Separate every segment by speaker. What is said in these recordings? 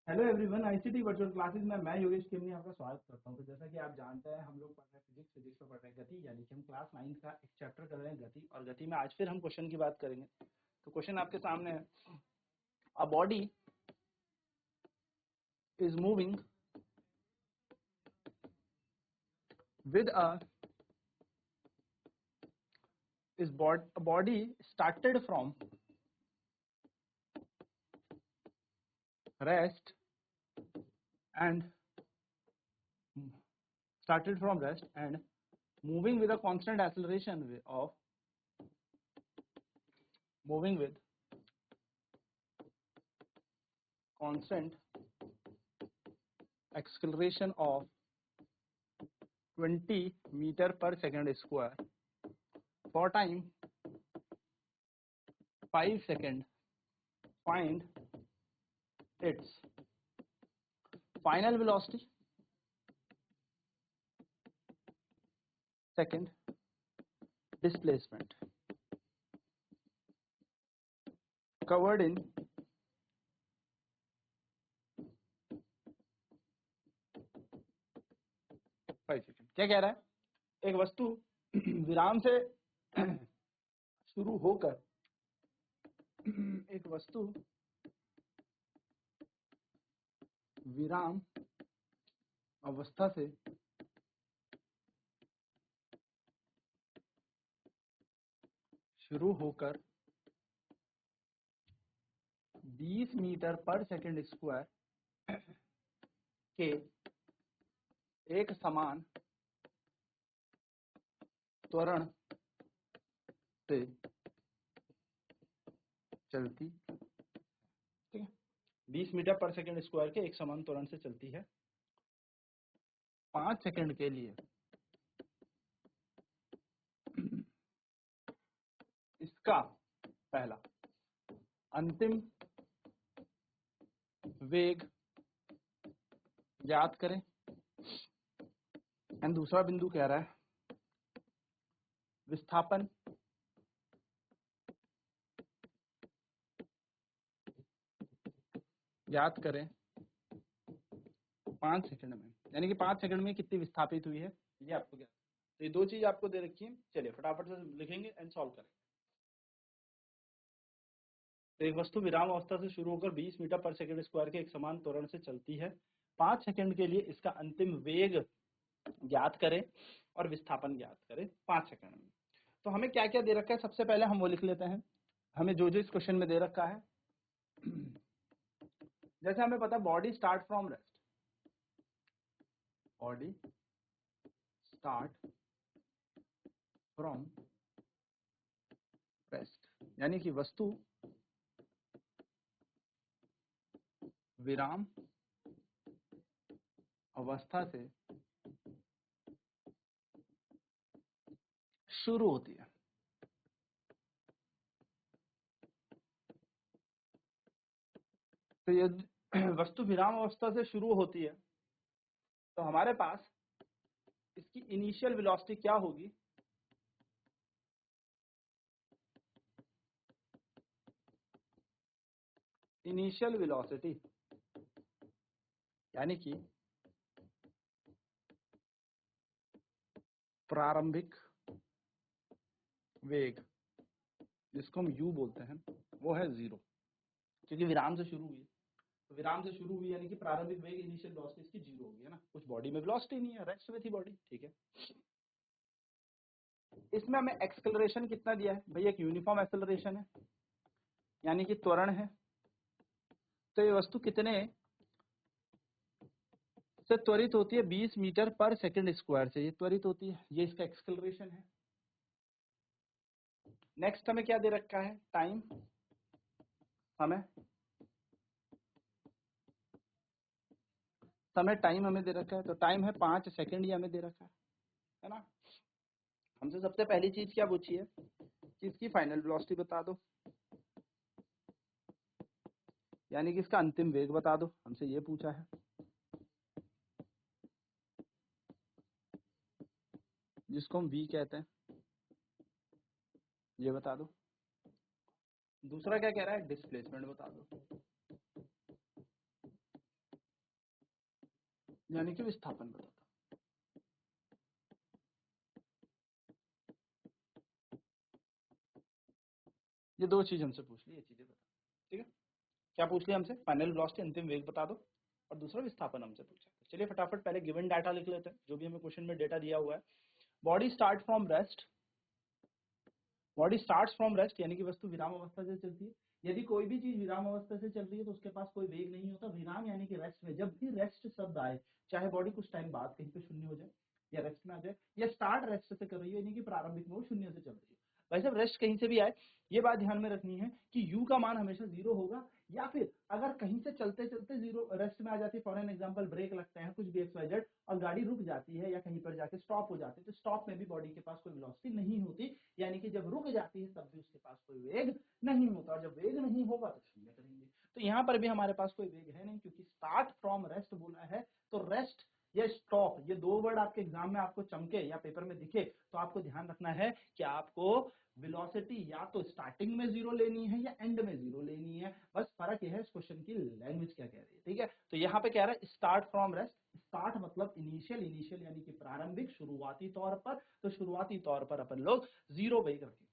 Speaker 1: Hello everyone, ICT virtual classes में मैं योगेश किमनी आपका स्वागत करता हूं। तो जैसा कि आप जानते हैं, हम लोग पढ़ रहे हैं फिजिक्स में पढ़ रहे हैं गति, यानी कि हम क्लास 9 का एक चैप्टर कर रहे हैं गति। और गति में आज फिर हम क्वेश्चन की बात करेंगे। तो क्वेश्चन आपके सामने है, a body is moving with a body started from rest and moving with a constant acceleration of moving with constant acceleration of 20 meter per second square for time 5 seconds. Find its final velocity. Second, displacement covered in 5 second. क्या कह रहा है? एक वस्तु विराम से शुरू होकर एक वस्तु विराम अवस्था से शुरू होकर 20 मीटर पर सेकंड स्क्वायर के एक समान त्वरण से चलती, ठीक है, 20 मीटर पर सेकंड स्क्वायर के एक समान त्वरण से चलती है 5 सेकंड के लिए। इसका पहला अंतिम वेग ज्ञात करें। एंड दूसरा बिंदु कह रहा है विस्थापन ज्ञात करें 5 सेकंड में, यानी कि 5 सेकंड में कितनी विस्थापित हुई है ये आपको ज्ञात। तो ये दो चीज आपको दे रखी है। चलिए फटाफट से लिखेंगे एंड सॉल्व करेंगे। तो एक वस्तु विराम अवस्था से शुरू होकर 20 मीटर पर सेकंड स्क्वायर के एक समान त्वरण से चलती है 5 सेकंड के लिए। इसका अंतिम वेग ज्ञात करें और विस्थापन ज्ञात करें 5 सेकंड में। तो हमें क्या क्या दे रखा है, सबसे पहले हम वो लिख लेते हैं। हमें जो जो इस क्वेश्चन में दे रखा है, जैसे हमें पता है body start from rest, body start from rest, यानी कि वस्तु विराम अवस्था से शुरू होती है। तो ये वस्तु विराम अवस्था से शुरू होती है, तो हमारे पास इसकी इनिशियल वेलोसिटी क्या होगी? इनिशियल वेलोसिटी यानी कि प्रारंभिक वेग, जिसको हम u बोलते हैं, वो है 0, क्योंकि विराम से शुरू हुई। तो विराम से शुरू हुई यानी कि प्रारंभिक वेग, इनिशियल वेलोसिटी इसकी 0 होगी, है ना। कुछ बॉडी में वेलोसिटी नहीं है, रेस्ट में थी बॉडी, ठीक है। इसमें हमें एक्सेलरेशन कितना दिया है भैया? एक यूनिफॉर्म एक्सेलरेशन है, यानी कि त्वरण है। तो ये वस्तु कितने से त्वरित होती है? 20 मीटर पर सेकंड स्क्वायर से ये त्वरित होती है, ये इसका एक्सेलरेशन है। नेक्स्ट हमें क्या दे रखा है? टाइम, समय टाइम हमें दे रखा है। तो टाइम है 5 सेकंड, ये हमें दे रखा है ना। हमसे सबसे पहली चीज क्या पूछी है कि इसकी फाइनल वेलोसिटी बता दो, यानी कि इसका अंतिम वेग बता दो, हमसे ये पूछा है। जिसको हम v कहते हैं, ये बता दो। दूसरा क्या कह रहा है? डिस्प्लेसमेंट बता दो। यानी कि विस्थापन बताता हूं। ये दो चीज हमसे पूछ ली, ये चीजें बता, ठीक है। क्या पूछ लिया हमसे? फाइनल वेलोसिटी, अंतिम वेग बता दो, और दूसरा विस्थापन हमसे पूछा। तो चलिए फटाफट पहले गिवन डाटा लिख लेते हैं, जो भी हमें क्वेश्चन में डेटा दिया हुआ है। Body start from rest, body starts from rest यानी कि वस्तु विराम अवस्था से चलती है। यदि कोई भी चीज विराम अवस्था से चल रही है तो उसके पास कोई वेग नहीं होता। विराम यानी कि रेस्ट में, जब भी रेस्ट शब्द आए, चाहे बॉडी कुछ टाइम बाद कहीं पे शून्य हो जाए या रेस्ट में आ जाए, या स्टार्ट रेस्ट से कर रही है यानी कि प्रारंभिक में वो शून्य से चल रही है। भाई साहब रेस्ट कहीं से भी आए, ये बात ध्यान में रखनी है कि u का मान हमेशा 0 होगा, या फिर अगर कहीं से चलते चलते 0 रेस्ट में आ जाती है, फॉर एन एग्जांपल ब्रेक लगते हैं कुछ भी XYZ और गाड़ी रुक जाती है या कहीं पर जाके स्टॉप हो जाती है, तो स्टॉप में भी बॉडी के पास कोई वेलोसिटी नहीं होती, यानी कि जब रुक जाती है तब भी उसके पास कोई वेग नहीं होता, और जब वेग नहीं होगा तो शून्य करेंगे। तो यहाँ पर भी हमारे पास कोई वेग है नहीं, क्योंकि स्टार्ट फ्रॉम रेस्ट बोला है, तो रेस्ट या स्टॉप, ये दो वर्ड आपके एग्जाम में आपको चमके या पेपर में दिखे तो आपको ध्यान रखना है कि आपको वेलोसिटी या तो स्टार्टिंग में 0 लेनी है या एंड में 0 लेनी है। बस फर्क यह है इस क्वेश्चन की लैंग्वेज क्या कह रही है, ठीक है। तो यहाँ पे कह रहा है स्टार्ट फ्रॉम रेस्ट, स्टार्ट मतलब इनिशियल, इनिशियल यानी कि प्रारंभिक, शुरुआती तौर पर, तो शुरुआती तौर पर अपन लोग 0 वेग रखेंगे।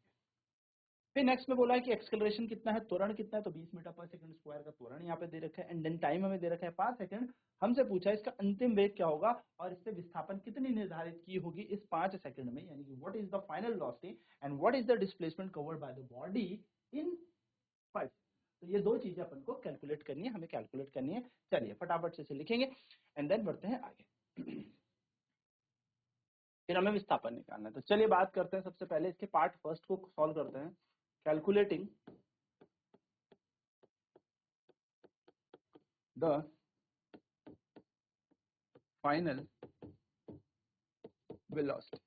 Speaker 1: फिर नेक्स्ट में बोला है कि एक्सेलरेशन कितना है, त्वरण कितना है, तो 20 मीटर पर सेकंड स्क्वायर का त्वरण यहाँ पे दे रखा है, एंड देन टाइम हमें दे रखा है 5 सेकंड। हमसे पूछा है इसका अंतिम वेग क्या होगा और इससे विस्थापन कितनी निर्धारित की होगी इस 5 सेकंड में, यानी कि what is the final velocity and what is the displacement covered by the body in 5। तो ये दो चीजें अपन को कैलकुलेट करनी है, हमें कैलकुलेट करनी है। चलिए फटाफट से लिखेंगे एंड देन बढ़ते हैं आगे। फिर हमें विस्थापन निकालना है। तो चलिए बात करते हैं, सबसे पहले इसके पार्ट फर्स्ट को सॉल्व करते हैं। Calculating the final velocity.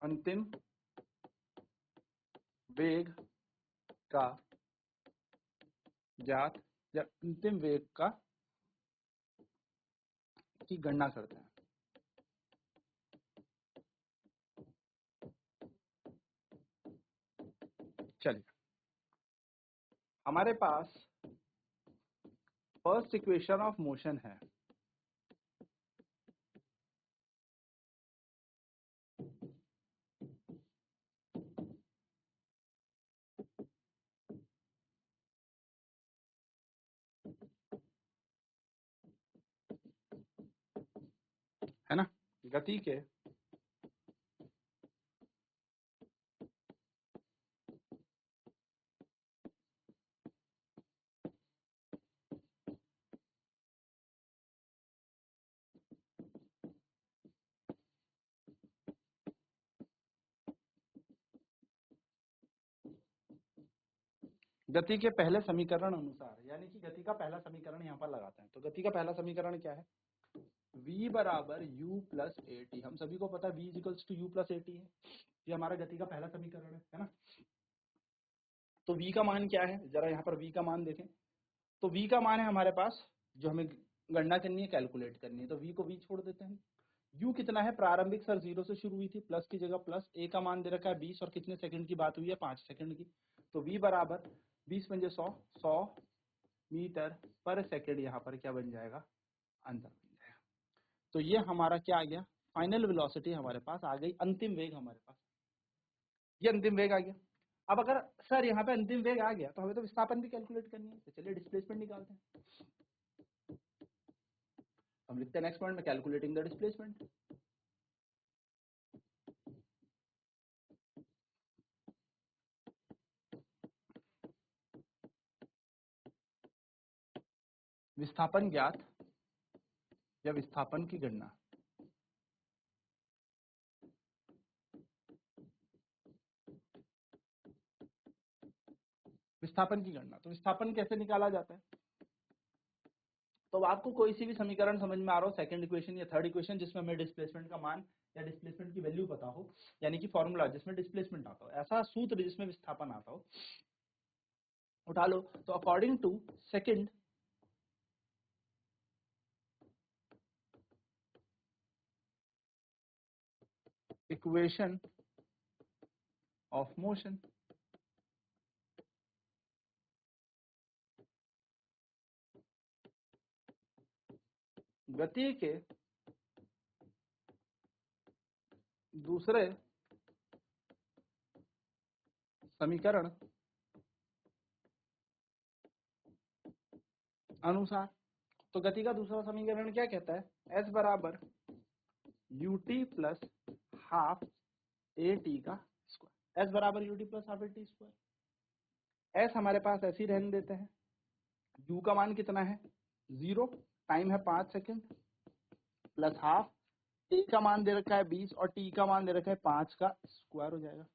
Speaker 1: अंतिम वेग का ज्ञात, या अंतिम वेग का की गणना करते हैं। चलिए हमारे पास फर्स्ट इक्वेशन ऑफ मोशन है ना, गति के गति के पहले समीकरण अनुसार, यानी कि गति का पहला समीकरण यहाँ पर लगाते हैं। तो गति का पहला समीकरण क्या है? v बराबर u प्लस ए टी। हम सभी को पता है v equals to u plus a t है, ये हमारा गति का पहला समीकरण है ना। तो v का मान क्या है, जरा यहाँ पर v का मान देखें। तो v का मान है हमारे पास, जो हमें गणना करनी है, कैलकुलेट करनी है, तो v को v छोड़ देते हैं। u कितना है, प्रारंभिक सर 0 से शुरू हुई थी, प्लस की जगह प्लस, a का मान दे रखा है 20 और कितने सेकंड की बात हुई है, 5 सेकंड की। तो v बराबर 20 पंजे 100 मीटर पर सेकंड, यहाँ पर क्या बन जाएगा, आंसर बन जाएगा। तो ये हमारा क्या आ गया, फाइनल वेलोसिटी हमारे पास आ गई, अंतिम वेग हमारे पास, ये अंतिम वेग आ गया। अब अगर सर यहाँ पे अंतिम वेग आ गया तो हमें तो विस्थापन भी कैलकुलेट करनी है, तो चलिए डिस्प्लेसमेंट निकालते हैं। हम लिखते हैं नेक्स्ट पॉइंट में, कैलकुलेटिंग द डिस्प्लेसमेंट। विस्थापन ज्ञात या विस्थापन की गणना। विस्थापन की गणना, तो विस्थापन कैसे निकाला जाता है? तो आपको कोई सी भी समीकरण समझ में आ रहा हो, सेकंड इक्वेशन या थर्ड इक्वेशन, जिसमें हमें डिस्प्लेसमेंट का मान या डिस्प्लेसमेंट की वैल्यू पता हो, यानी कि फॉर्मूला जिसमें डिस्प्लेसमेंट आता हो, ऐसा सूत्र जिसमें विस्थापन आता हो, उठा लो। तो according to second equation of motion, गति के दूसरे समीकरण अनुसार। तो गति का दूसरा समीकरण क्या कहता है? s बराबर ut plus half a T का स्क्वायर। s बराबर ut plus half a t square. s हमारे पास ऐसे ही रहने देते हैं। u का मान कितना है? 0, टाइम है 5 सेकेंड, प्लस हाफ, t का मान दे रखा है 20 और t का मान दे रखा है 5 का स्क्वायर हो जाएगा।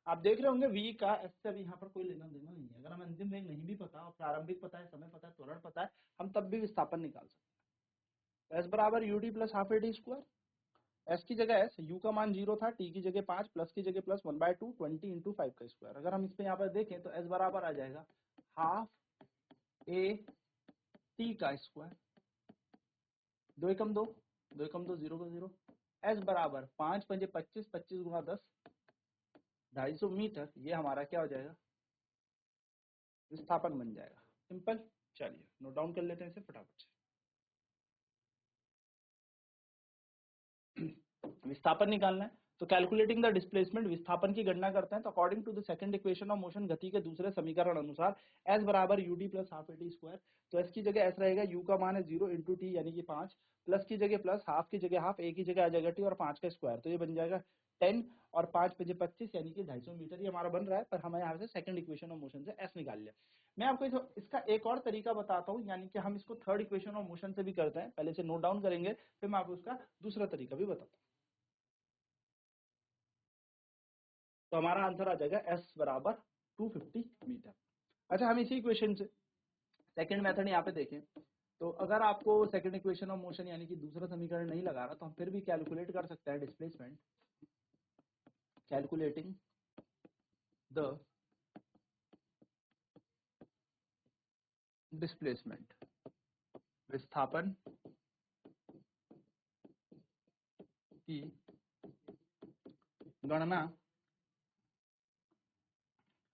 Speaker 1: आप देख रहे होंगे v का s से अभी यहाँ पर कोई लेना देना नहीं है। अगर हमें अंतिम वेग नहीं भी पता और प्रारंभिक पता है, समय पता है, त्वरण पता है, हम तब भी विस्थापन निकाल सकते हैं। s बराबर ut plus half a t square. s की जगह s, u का मान 0 था, t की जगह 5, प्लस की जगह प्लस 1/2, 20 इंटू 5 का स्क्वायर। अगर हम इस पे यहाँ पर देखें तो s बराबर आ जाएगा हाफ ए टी का स्क्वायर। 2 एकम 2, 2 एकम 2, 0 का 0। s बराबर 5 पंजे 25, 25 गुणा 10, 250 मीटर। ये हमारा क्या हो जाएगा? विस्थापन बन जाएगा। सिंपल। चलिए नोट डाउन कर लेते हैं इसे फटाफट से। विस्थापन निकालना है तो कैलकुलेटिंग द डिस्प्लेसमेंट, विस्थापन की गणना करते हैं। तो according to the second equation of motion, गति के दूसरे समीकरण अनुसार s बराबर ut plus half a t square. तो s की जगह s रहेगा, u का मान है 0 इंटू टी यानी कि 5, प्लस की जगह प्लस, हाफ की जगह हाफ, a की जगह आ जाएगा t और 5 का स्क्वायर। तो ये बन जाएगा 10 और 5 पंजे 25 यानी कि 250 मीटर। ये हमारा बन रहा है, पर हमें यहाँ से सेकंड इक्वेशन ऑफ मोशन से s निकाल लिया। मैं आपको इसका एक और तरीका बताता हूँ, यानी कि हम इसको थर्ड इक्वेशन ऑफ मोशन से भी करते हैं। पहले से नोट डाउन करेंगे, फिर मैं आपको उसका दूसरा तरीका भी बताता हूँ। तो हमारा आंसर आ जाएगा s बराबर 250 मीटर। अच्छा, हम इसी इक्वेशन से सेकंड मेथड यहाँ पे देखें तो अगर आपको सेकंड इक्वेशन ऑफ मोशन यानी कि दूसरा समीकरण नहीं लगा रहा, तो हम फिर भी कैलकुलेट कर सकते हैं डिस्प्लेसमेंट। कैलकुलेटिंग द डिस्प्लेसमेंट, विस्थापन की गणना,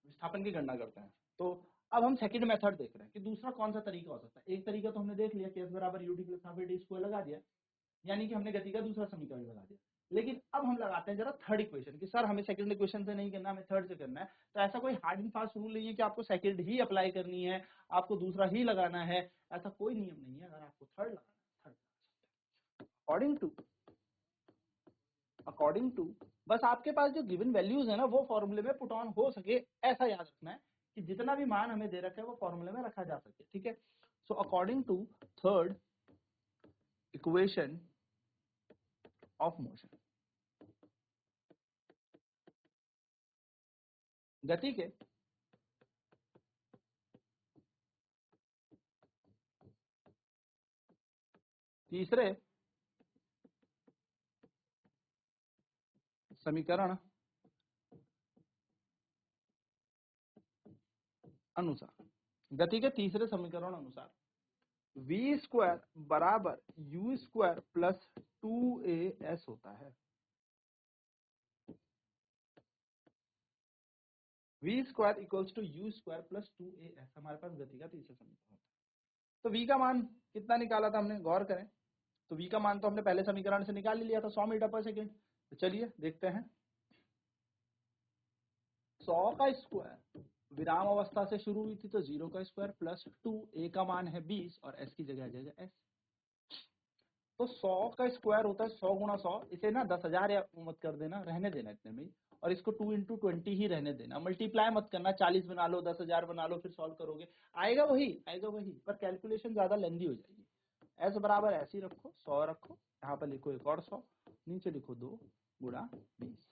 Speaker 1: विस्थापन की गणना करते हैं। तो अब हम सेकंड मेथड देख रहे हैं कि दूसरा कौन सा तरीका हो सकता है। एक तरीका तो हमने देख लिया, केस बराबर ut plus half a t square लगा दिया, यानी कि हमने गति का दूसरा समीकरण लगा दिया। लेकिन अब हम लगाते हैं जरा थर्ड इक्वेशन कि सर हमें सेकंड इक्वेशन से नहीं करना, हमें थर्ड से करना है। तो ऐसा कोई हार्ड एंड फास्ट रूल नहीं है कि आपको सेकंड ही अप्लाई करनी है, आपको दूसरा ही लगाना है, ऐसा कोई नियम नहीं है। अगर आपको थर्ड लगाना है, थर्ड अकॉर्डिंग टू बस आपके पास जो गिवन वैल्यूज है ना, वो फॉर्मूले में पुट ऑन हो सके, ऐसा याद रखना है कि जितना भी मान हमें दे रखा है वो फॉर्मूले में रखा जा सके। ठीक है। So according to third equation of motion, गति के तीसरे समीकरण अनुसार, गति के तीसरे समीकरण अनुसार v स्क्वायर बराबर u स्क्वायर प्लस 2as होता है। v square equals to u square plus 2as हमारे पास गति का तीसरा समीकरण होता है। तो v का मान कितना निकाला था हमने, गौर करें। तो v का मान तो हमने पहले समीकरण से निकाल लिया था, 100 मीटर पर सेकेंड। तो चलिए देखते हैं। 100 का स्क्वायर विराम अवस्था से शुरू हुई थी, तो 0 का स्क्वायर प्लस 2, a का मान है 20 और s की जगह आ जाएगा s। तो 100 का स्क्वायर होता है 100 गुणा 100, इसे ना 10,000 या मत कर देना, रहने देना इतने में ही, और इसको 2 इंटू 20 ही रहने देना, मल्टीप्लाई मत करना, 40 बना लो, 10,000 बना लो, फिर सॉल्व करोगे आएगा वही, पर कैलकुलेशन ज्यादा लेंदी हो जाएगी। s बराबर ऐसे ही रखो, 100 रखो, यहाँ पर लिखो एक और 100, नीचे लिखो 2 गुणा 20,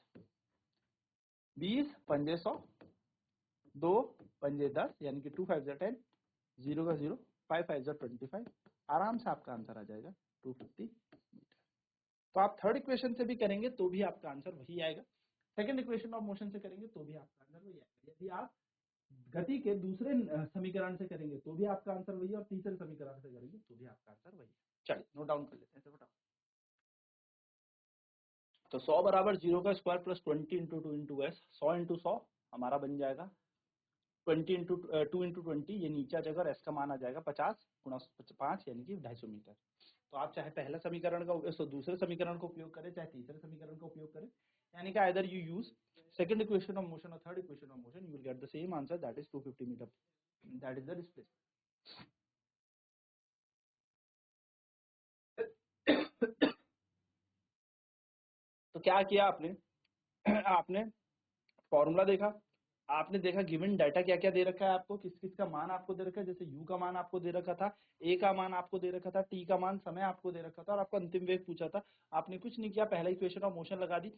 Speaker 1: 20 पंजे 100, 2 पंजे 10 यानी कि 2 5 10, 0 का 0, 5 5 25, आराम से आपका आंसर आ जाएगा 250 मीटर। तो आप थर्ड इक्वेशन से भी करेंगे तो भी आपका आंसर वही आएगा, सेकंड इक्वेशन ऑफ मोशन से करेंगे तो भी आपका आंसर वही आएगा। यदि आप गति के दूसरे समीकरण से करेंगे तो भी आपका आंसर वही, और तीसरे समीकरण से करेंगे तो भी आपका आंसर वही। चलिए नोट डाउन कर लेते हैं फटाफट। तो 100 बराबर 0 का square plus 20 into 2 into S, 100 into 100 हमारा बन जाएगा 20 इंटू 2 इंटू 20, ये नीचे आ जाएगा और एस का मान आ जाएगा 50 गुणा 5 यानी कि 250 मीटर। तो आप चाहे पहला समीकरण का दूसरे समीकरण का उपयोग करें, चाहे तीसरे समीकरण का उपयोग करें, यानी कि either you use second equation of motion और third equation of motion, you will get the same answer, that is 250 metre, that is the displacement. तो क्या किया आपने आपने फॉर्मूला देखा, आपने देखा गिवन डाटा क्या क्या दे रखा है आपको, किस किस का मान आपको दे रखा है, जैसे u का मान आपको दे रखा था, a का मान आपको दे रखा था, t का मान समय आपको दे रखा था, और आपको अंतिम वेग पूछा था। आपने कुछ नहीं किया, पहला इक्वेशन ऑफ मोशन लगा दी,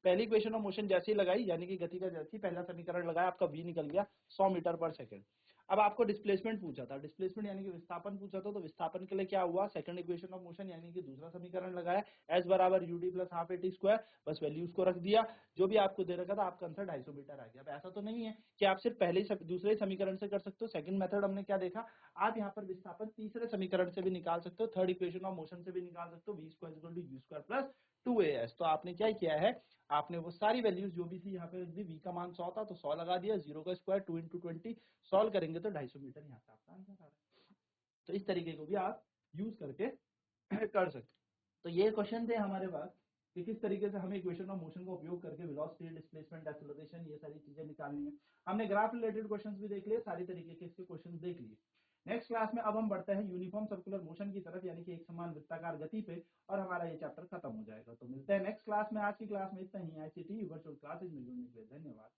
Speaker 1: पहली इक्वेशन ऑफ मोशन जैसे ही लगाई, यानी कि गति का जैसे ही पहला समीकरण लगाया, आपका v निकल गया 100 मीटर पर सेकंड। अब आपको डिस्प्लेसमेंट पूछा था, डिस्प्लेसमेंट यानी कि विस्थापन पूछा था, तो विस्थापन के लिए क्या हुआ, सेकंड इक्वेशन ऑफ मोशन यानी कि दूसरा समीकरण लगाया, s बराबर ud plus half at square, बस वैल्यूज को रख दिया, जो भी आपको दे रखा था, आपका आंसर 250 मीटर आ गया। अब ऐसा तो नहीं है कि आप सिर्फ पहले दूसरे समीकरण से कर सकते हो, सेकंड मेथड हमने क्या देखा, आप यहाँ पर विस्थापन तीसरे समीकरण से भी निकाल सकते हो, थर्ड इक्वेशन ऑफ मोशन से भी निकाल सकते हो, v square equal to u square plus 2as। तो आपने क्या किया है, आपने वो सारी वैल्यूज जो भी थी यहाँ पे रख दी, v का मान 100 था तो 100 लगा दिया, 0 का स्क्वायर 2 into 20 सॉल्व करेंगे तो 250 मीटर यहाँ पे आपका आंसर आ रहा है। तो इस तरीके को भी आप यूज करके कर सकते। तो ये क्वेश्चन थे हमारे पास कि किस तरीके से हमें इक्वेशन ऑफ मोशन का उपयोग करके वेलोसिटी, डिस्प्लेसमेंट, एक्सेलरेशन, ये सारी चीजें निकालनी है। हमने ग्राफ रिलेटेड क्वेश्चंस भी देख लिए, सारी तरीके के इसके क्वेश्चन देख लिए। नेक्स्ट क्लास में अब हम बढ़ते हैं यूनिफॉर्म सर्कुलर मोशन की तरफ, यानी कि एक समान वृत्ताकार गति पे, और हमारा ये चैप्टर खत्म हो जाएगा। तो मिलते हैं नेक्स्ट क्लास में। आज की क्लास में इतना ही। ICT वर्चुअल क्लासेज में जुड़ने के लिए धन्यवाद।